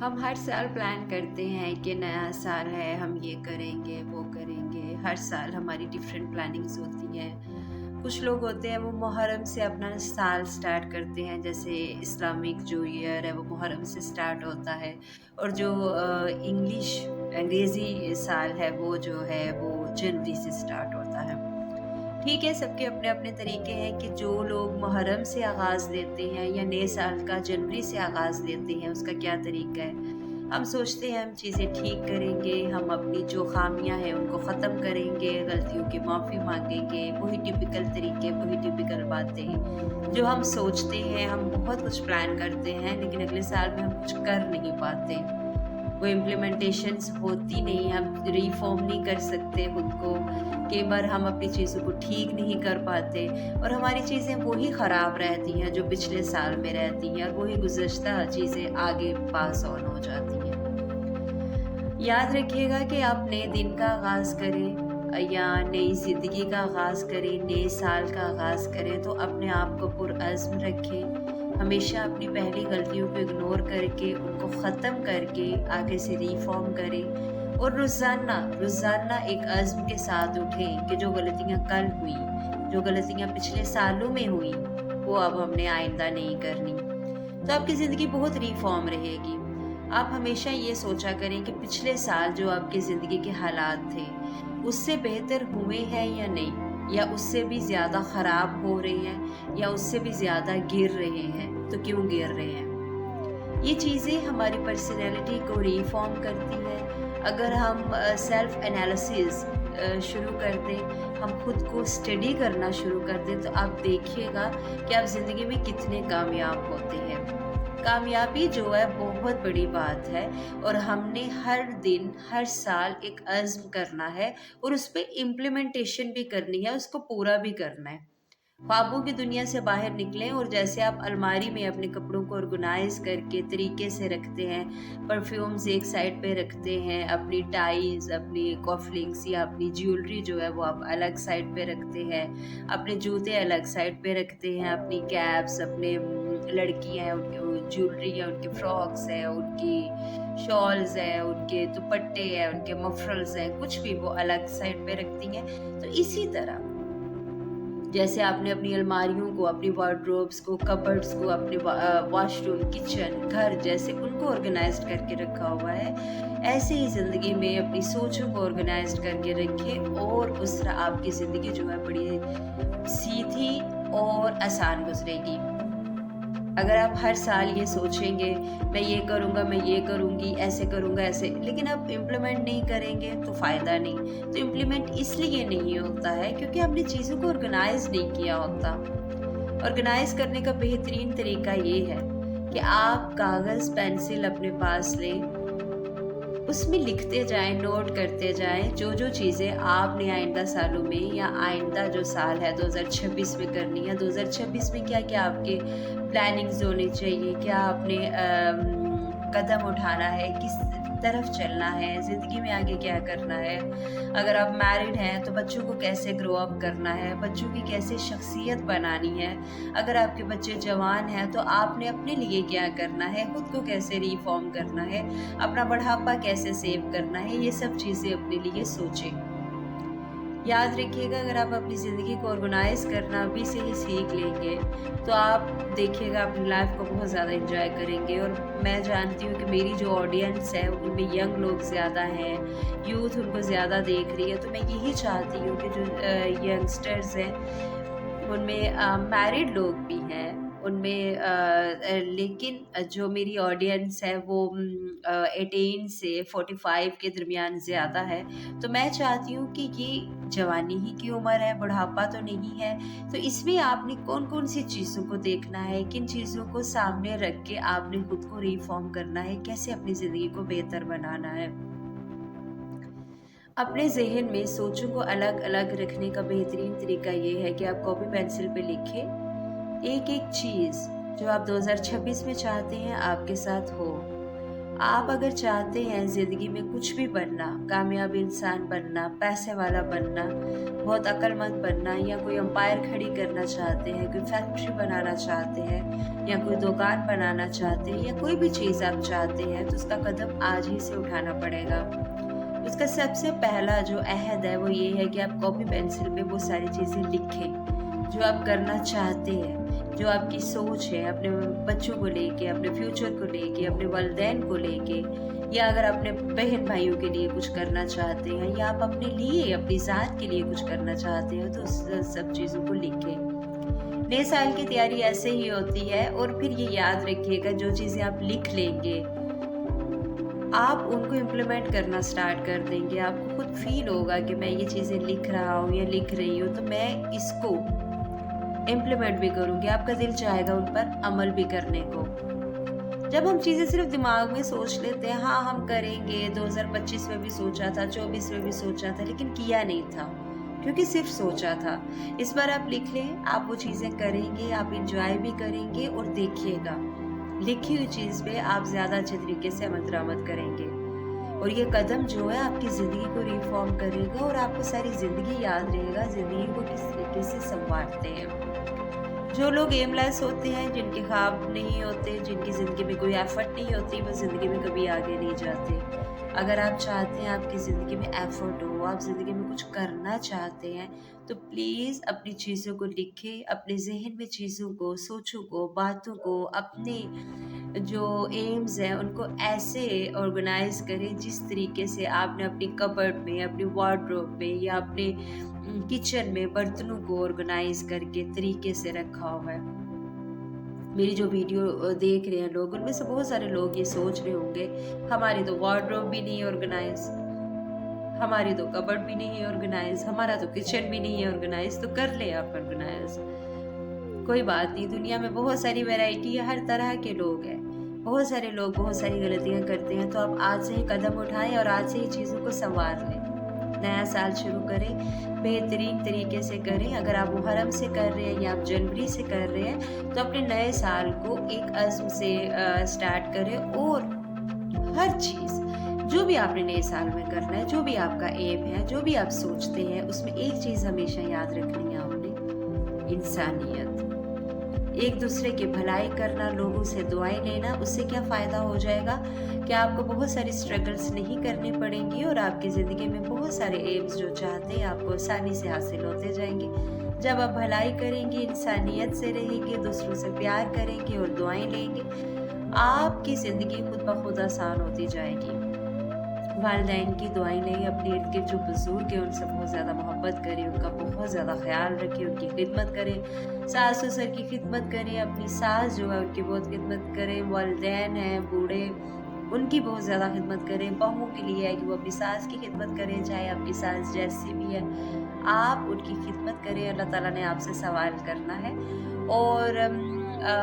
ہم ہر سال پلان کرتے ہیں کہ نیا سال ہے، ہم یہ کریں گے وہ کریں گے، ہر سال ہماری ڈیفرنٹ پلاننگز ہوتی ہیں۔ کچھ لوگ ہوتے ہیں وہ محرم سے اپنا سال سٹارٹ کرتے ہیں، جیسے اسلامک جو ایئر ہے وہ محرم سے سٹارٹ ہوتا ہے، اور جو انگریزی سال ہے وہ جو ہے وہ جنوری سے سٹارٹ ہوتا ہے۔ ٹھیک ہے، سب کے اپنے اپنے طریقے ہیں کہ جو لوگ محرم سے آغاز لیتے ہیں یا نئے سال کا جنوری سے آغاز لیتے ہیں، اس کا کیا طریقہ ہے۔ ہم سوچتے ہیں ہم چیزیں ٹھیک کریں گے، ہم اپنی جو خامیاں ہیں ان کو ختم کریں گے، غلطیوں کی معافی مانگیں گے، وہی ٹپیکل طریقے، وہی ٹپیکل باتیں جو ہم سوچتے ہیں۔ ہم بہت کچھ پلان کرتے ہیں لیکن اگلے سال میں ہم کچھ کر نہیں پاتے، وہ امپلیمنٹیشنز ہوتی نہیں، ہم ریفارم نہیں کر سکتے خود کو، کئی بار ہم اپنی چیزوں کو ٹھیک نہیں کر پاتے، اور ہماری چیزیں وہی خراب رہتی ہیں جو پچھلے سال میں رہتی ہیں، اور وہی گزشتہ چیزیں آگے پاس آن ہو جاتی ہیں۔ یاد رکھیے گا کہ آپ نئے دن کا آغاز کریں یا نئی زندگی کا آغاز کریں، نئے سال کا آغاز کریں تو اپنے آپ کو پرعزم رکھیں، ہمیشہ اپنی پہلی غلطیوں کو اگنور کر کے ان کو ختم کر کے آگے سے ریفارم کریں، اور روزانہ ایک عزم کے ساتھ اٹھیں کہ جو غلطیاں کل ہوئیں، جو غلطیاں پچھلے سالوں میں ہوئیں، وہ اب ہم نے آئندہ نہیں کرنی، تو آپ کی زندگی بہت ریفارم رہے گی۔ آپ ہمیشہ یہ سوچا کریں کہ پچھلے سال جو آپ کی زندگی کے حالات تھے اس سے بہتر ہوئے ہیں یا نہیں، یا اس سے بھی زیادہ خراب ہو رہے ہیں، یا اس سے بھی زیادہ گر رہے ہیں، تو کیوں گر رہے ہیں۔ یہ چیزیں ہماری پرسنالٹی کو ریفارم کرتی ہیں۔ اگر ہم سیلف انالیسس شروع کر دیں، ہم خود کو اسٹڈی کرنا شروع کر دیں، تو آپ دیکھیے گا کہ آپ زندگی میں کتنے کامیاب ہوتے ہیں۔ کامیابی جو ہے بہت بڑی بات ہے، اور ہم نے ہر دن ہر سال ایک عزم کرنا ہے، اور اس پہ امپلیمنٹیشن بھی کرنی ہے، اس کو پورا بھی کرنا ہے۔ خوابوں کی دنیا سے باہر نکلیں، اور جیسے آپ الماری میں اپنے کپڑوں کو آرگنائز کر کے طریقے سے رکھتے ہیں، پرفیومز ایک سائڈ پہ رکھتے ہیں، اپنی ٹائز، اپنی کاف لنکس یا اپنی جیولری جو ہے وہ آپ الگ سائڈ پہ رکھتے ہیں، اپنے جوتے الگ سائڈ پہ رکھتے ہیں، اپنی کیپس، اپنے لڑکی ہیں ان کی جیولری ہے، ان کی فراکس ہے، ان کی شالز ہیں، ان کے دوپٹے ہیں، ان کے مفرلز ہیں، کچھ بھی وہ الگ سائڈ پہ رکھتی ہیں۔ تو اسی طرح جیسے آپ نے اپنی الماریوں کو، اپنی وارڈروبس کو، کبرڈس کو، اپنے واش روم، کچن، گھر جیسے ان کو آرگنائزڈ کر کے رکھا ہوا ہے، ایسے ہی زندگی میں اپنی سوچوں کو آرگنائزڈ کر کے رکھیں، اور اس طرح آپ کی زندگی جو ہے بڑی سیدھی اور آسان گزرے گی۔ اگر آپ ہر سال یہ سوچیں گے میں یہ کروں گا، میں یہ کروں گی، ایسے کروں گا، ایسے، لیکن آپ امپلیمنٹ نہیں کریں گے تو فائدہ نہیں۔ تو امپلیمنٹ اس لیے نہیں ہوتا ہے کیونکہ ہم نے چیزوں کو آرگنائز نہیں کیا ہوتا۔ آرگنائز کرنے کا بہترین طریقہ یہ ہے کہ آپ کاغذ پینسل اپنے پاس لیں، اس میں لکھتے جائیں، نوٹ کرتے جائیں جو جو چیزیں آپ نے آئندہ سالوں میں یا آئندہ جو سال ہے 2026 میں کرنی ہے، 2026 میں کیا کیا آپ کے پلاننگز ہونی چاہیے، کیا آپ نے قدم اٹھانا ہے، کس طرف چلنا ہے، زندگی میں آگے کیا کرنا ہے۔ اگر آپ میرڈ ہیں تو بچوں کو کیسے گرو اپ کرنا ہے، بچوں کی کیسے شخصیت بنانی ہے۔ اگر آپ کے بچے جوان ہیں تو آپ نے اپنے لیے کیا کرنا ہے، خود کو کیسے ریفارم کرنا ہے، اپنا بڑھاپا کیسے سیو کرنا ہے، یہ سب چیزیں اپنے لیے سوچیں۔ یاد رکھیے گا اگر آپ اپنی زندگی کو آرگنائز کرنا ابھی سے ہی سیکھ لیں گے تو آپ دیکھیے گا اپنی لائف کو بہت زیادہ انجوائے کریں گے۔ اور میں جانتی ہوں کہ میری جو آڈینس ہے ان میں ینگ لوگ زیادہ ہیں، یوتھ ان کو زیادہ دیکھ رہی ہے، تو میں یہی چاہتی ہوں کہ جو ینگسٹرز ہیں ان میں میرڈ لوگ بھی ہیں ان میں، لیکن جو میری آڈینس ہے وہ 18 سے 45 کے درمیان زیادہ ہے، تو میں چاہتی ہوں کہ یہ جوانی ہی کی عمر ہے، بڑھاپا تو نہیں ہے، تو اس میں آپ نے کون کون سی چیزوں کو دیکھنا ہے، کن چیزوں کو سامنے رکھ کے آپ نے خود کو ریفارم کرنا ہے، کیسے اپنی زندگی کو بہتر بنانا ہے۔ اپنے ذہن میں سوچوں کو الگ الگ رکھنے کا بہترین طریقہ یہ ہے کہ آپ کاپی پینسل پہ لکھیں ایک ایک چیز جو آپ 2026 میں چاہتے ہیں آپ کے ساتھ ہو، आप अगर चाहते हैं ज़िंदगी में कुछ भी बनना, कामयाब इंसान बनना, पैसे वाला बनना, बहुत अक्लमंद बनना, या कोई एम्पायर खड़ी करना चाहते हैं, कोई फैक्ट्री बनाना चाहते हैं, या कोई दुकान बनाना चाहते हैं, या कोई भी चीज़ आप चाहते हैं, तो उसका कदम आज ही से उठाना पड़ेगा। उसका सबसे पहला जो अहद है वो ये है कि आप कॉपी पेंसिल पे वो सारी चीज़ें लिखें जो आप करना चाहते हैं, जो आपकी सोच है अपने बच्चों को लेके, अपने फ्यूचर को लेके, अपने वालिदैन को लेके, या अगर अपने बहन भाइयों के लिए कुछ करना चाहते हैं, या आप अपने लिए, अपनी ज़ात के लिए कुछ करना चाहते हो, तो उस सब चीज़ों को लिखें। नए साल की तैयारी ऐसे ही होती है। और फिर ये याद रखिएगा, जो चीज़ें आप लिख लेंगे आप उनको इम्प्लीमेंट करना स्टार्ट कर देंगे। आपको खुद फील होगा कि मैं ये चीज़ें लिख रहा हूँ या लिख रही हूँ, तो मैं इसको इम्प्लीमेंट भी करूँगी। आपका दिल चाहेगा उन पर अमल भी करने को। जब हम चीज़ें सिर्फ दिमाग में सोच लेते हैं, हाँ हम करेंगे, 2025 में भी सोचा था, 24 में भी सोचा था, लेकिन किया नहीं था क्योंकि सिर्फ सोचा था। इस बार आप लिख लें, आप वो चीज़ें करेंगे, आप इंजॉय भी करेंगे, और देखिएगा लिखी हुई चीज़ पे आप ज़्यादा अच्छे तरीके से अमल दरामद करेंगे। और ये कदम जो है आपकी ज़िंदगी को रिफॉर्म करेगा, और आपको सारी ज़िंदगी याद रहेगा ज़िंदगी को किस तरीके से संवारते हैं। जो लोग एमलेस होते हैं, जिनके ख्वाब नहीं होते, जिनकी ज़िंदगी में कोई एफर्ट नहीं होती, वो ज़िंदगी में कभी आगे नहीं जाते। अगर आप चाहते हैं आपकी ज़िंदगी में एफर्ट हो, आप ज़िंदगी में कुछ करना चाहते हैं, तो प्लीज़ अपनी चीज़ों को लिखें, अपने ज़हन में चीज़ों को, सोचों को, बातों को, अपने जो एम्स हैं उनको ऐसे ऑर्गेनाइज करें जिस तरीके से आपने अपनी कबर्ड में, अपनी वार्डरोब में, या अपने किचन में बर्तनों को ऑर्गेनाइज करके तरीके से रखा हुआ है। मेरी जो वीडियो देख रहे हैं लोग, उनमें से बहुत सारे लोग ये सोच रहे होंगे हमारी तो वार्डरोब भी नहीं ऑर्गेनाइज, हमारी तो कबर्ड भी नहीं है ऑर्गेनाइज, हमारा तो किचन भी नहीं है ऑर्गेनाइज। तो कर ले आप ऑर्गेनाइज, कोई बात नहीं। दुनिया में बहुत सारी वैरायटी है, हर तरह के लोग हैं, बहुत सारे लोग बहुत सारी गलतियां करते हैं। तो आप आज से ही कदम उठाएं और आज से ही चीज़ों को संवार लें। नया साल शुरू करें, बेहतरीन तरीके से करें। अगर आप मुहर्रम से कर रहे हैं या आप जनवरी से कर रहे हैं, तो अपने नए साल को एक अज़्म से स्टार्ट करें। और हर चीज़ जो भी आपने नए साल में करना है, जो भी आपका एम है, जो भी आप सोचते हैं, उसमें एक चीज़ हमेशा याद रखनी है आपने, इंसानियत। एक दूसरे की भलाई करना, लोगों से दुआएं लेना। उससे क्या फ़ायदा हो जाएगा कि आपको बहुत सारी स्ट्रगल्स नहीं करनी पड़ेंगी, और आपकी ज़िंदगी में बहुत सारे एम्स जो चाहते हैं आपको आसानी से हासिल होते जाएंगे। जब आप भलाई करेंगे, इंसानियत से रहेंगे, दूसरों से प्यार करेंगे और दुआएं लेंगे, आपकी ज़िंदगी खुद ब खुद आसान होती जाएगी। वालिदैन की दुआएं लें, अपने इर्द गिर्द जो बुजुर्ग हैं उनसे बहुत ज़्यादा मोहब्बत करें, उनका बहुत ज़्यादा ख्याल रखें, उनकी खिदमत करें, सास ससुर की खिदमत करें, अपनी सास जो है उनकी बहुत खिदमत करें, वालिदैन हैं बूढ़े, उनकी बहुत ज़्यादा खिदमत करें। बहुओं के लिए है कि वो अपनी सास की खिदमत करें, चाहे आपकी सास जैसी भी है, आप उनकी खिदमत करें। अल्लाह ताला ने आपसे सवाल करना है। और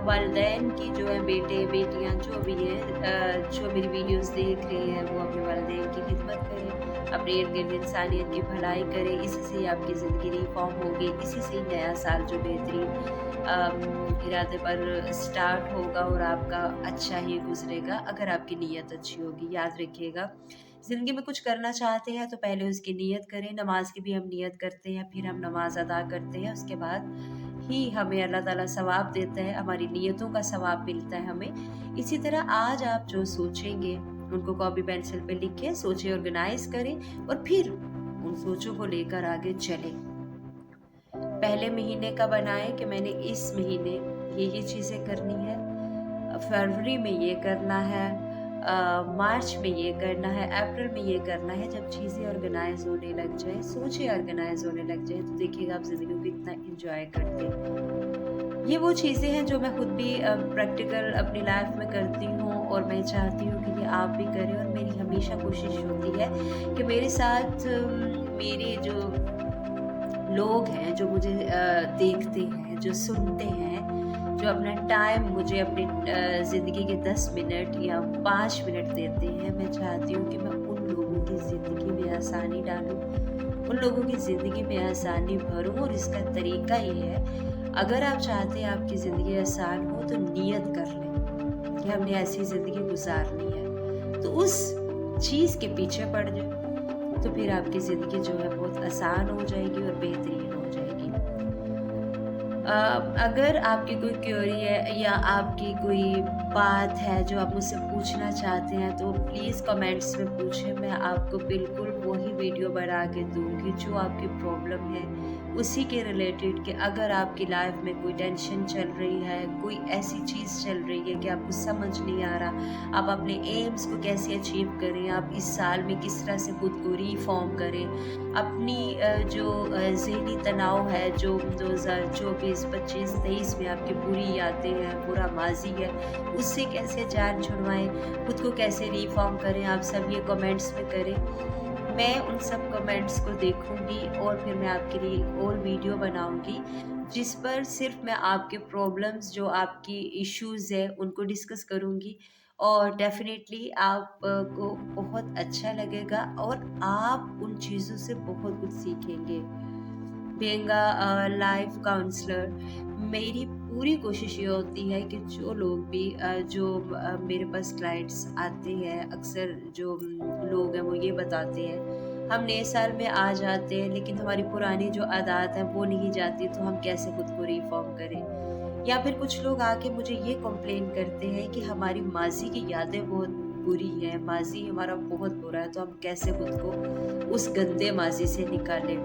वालिदैन की जो है, बेटे बेटियां जो भी हैं, जो मेरी वीडियोस देख रही हैं, वो अपने वालिदैन की खिदमत करें, अपने इर्द गिर्द इंसानियत की भलाई करें। इसी से ही आपकी ज़िंदगी रिफॉर्म होगी, इसी से ही नया साल जो बेहतरीन इरादे पर स्टार्ट होगा और आपका अच्छा ही गुजरेगा, अगर आपकी नीयत अच्छी होगी। याद रखिएगा, ज़िंदगी में कुछ करना चाहते हैं तो पहले उसकी नीयत करें। नमाज की भी हम नीयत करते हैं, फिर हम नमाज अदा करते हैं, उसके बाद ही हमें अल्लाह ताला सवाब देता है, हमारी नीयतों का सवाब मिलता है हमें। इसी तरह आज आप जो सोचेंगे उनको कॉपी पेंसिल पे लिखें, सोचें, ऑर्गेनाइज करें, और फिर उन सोचों को लेकर आगे चलें। पहले महीने का बनाएं कि मैंने इस महीने ये चीज़ें करनी है, फरवरी में ये करना है, मार्च में ये करना है, अप्रैल में ये करना है। जब चीज़ें ऑर्गेनाइज होने लग जाए, सोचें ऑर्गेनाइज होने लग जाए, तो देखिएगा आप ज़िंदगी को कितना एंजॉय करते हैं। ये वो चीज़ें हैं जो मैं खुद भी प्रैक्टिकल अपनी लाइफ में करती हूँ, और मैं चाहती हूँ कि ये आप भी करें। और मेरी हमेशा कोशिश होती है कि मेरे साथ मेरे जो लोग हैं, जो मुझे देखते हैं, जो सुनते हैं, जो अपना टाइम मुझे अपनी ज़िंदगी के 10 मिनट या 5 मिनट देते हैं, मैं चाहती हूँ कि मैं उन लोगों की ज़िंदगी में आसानी डालूँ, उन लोगों की ज़िंदगी में आसानी भरूँ। और इसका तरीका ये है, अगर आप चाहते हैं आपकी ज़िंदगी आसान हो, तो नीयत कर लें कि हमने ऐसी ज़िंदगी गुजारनी है। तो उस चीज़ के पीछे पड़ जाए, तो फिर आपकी ज़िंदगी जो है बहुत आसान हो जाएगी और बेहतरीन हो जाएगी। अगर आपकी कोई क्वेरी है या आपकी कोई बात है जो आप मुझसे पूछना चाहते हैं, तो प्लीज़ कमेंट्स में पूछें। मैं आपको बिल्कुल वही वीडियो बना के दूँगी जो आपकी प्रॉब्लम है, उसी के रिलेटेड। कि अगर आपकी लाइफ में कोई टेंशन चल रही है, कोई ऐसी चीज़ चल रही है कि आपको समझ नहीं आ रहा, आप अपने एम्स को कैसे अचीव करें, आप इस साल में किस तरह से खुद को रीफॉर्म करें, अपनी जो ज़हनी तनाव है, जो 2024, 25, 23 में आपकी बुरी यादें हैं, बुरा माज़ी है, उससे कैसे जान छुड़वाएँ, खुद को कैसे रीफॉर्म करें, आप सब ये कमेंट्स में करें। मैं उन सब कमेंट्स को देखूंगी और फिर मैं आपके लिए एक और वीडियो बनाऊंगी जिस पर सिर्फ मैं आपके प्रॉब्लम्स, जो आपकी इश्यूज़ है, उनको डिस्कस करूंगी। और डेफिनेटली आप को बहुत अच्छा लगेगा और आप उन चीज़ों से बहुत कुछ सीखेंगे। बीइंग अ लाइफ काउंसलर, मेरी पूरी कोशिश ये होती है कि जो लोग भी मेरे पास क्लाइंट्स आते हैं, अक्सर जो लोग हैं वो ये बताते हैं, हम नए साल में आ जाते हैं लेकिन हमारी पुरानी जो आदत है वो नहीं जाती, तो हम कैसे खुद को रिफॉर्म करें। या फिर कुछ लोग आके मुझे ये कंप्लेन करते हैं कि हमारी माजी की यादें बहुत बुरी हैं, माजी हमारा बहुत बुरा है, तो हम कैसे खुद को उस गंदे माजी से निकालें,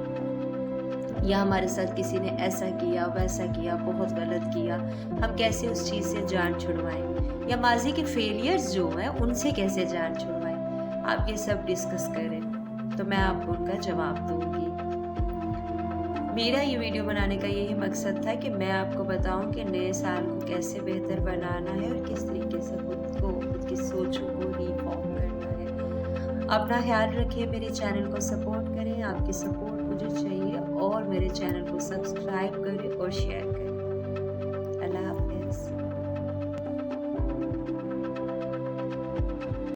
या हमारे साथ किसी ने ऐसा किया, वैसा किया, बहुत गलत किया, हम कैसे उस चीज़ से जान छुड़वाएं, या माजी के फेलियर्स जो हैं उनसे कैसे जान छुड़वाएं। आप ये सब डिस्कस करें तो मैं आपको उनका जवाब दूंगी। मेरा ये वीडियो बनाने का यही मकसद था कि मैं आपको बताऊं कि नए साल को कैसे बेहतर बनाना है और किस तरीके से खुद की सोचों को रिफॉर्म करना है। अपना ख्याल रखिए, मेरे चैनल को सपोर्ट करें, आपकी सपोर्ट मुझे चाहिए, और मेरे चैनल को सब्सक्राइब करें और शेयर करें।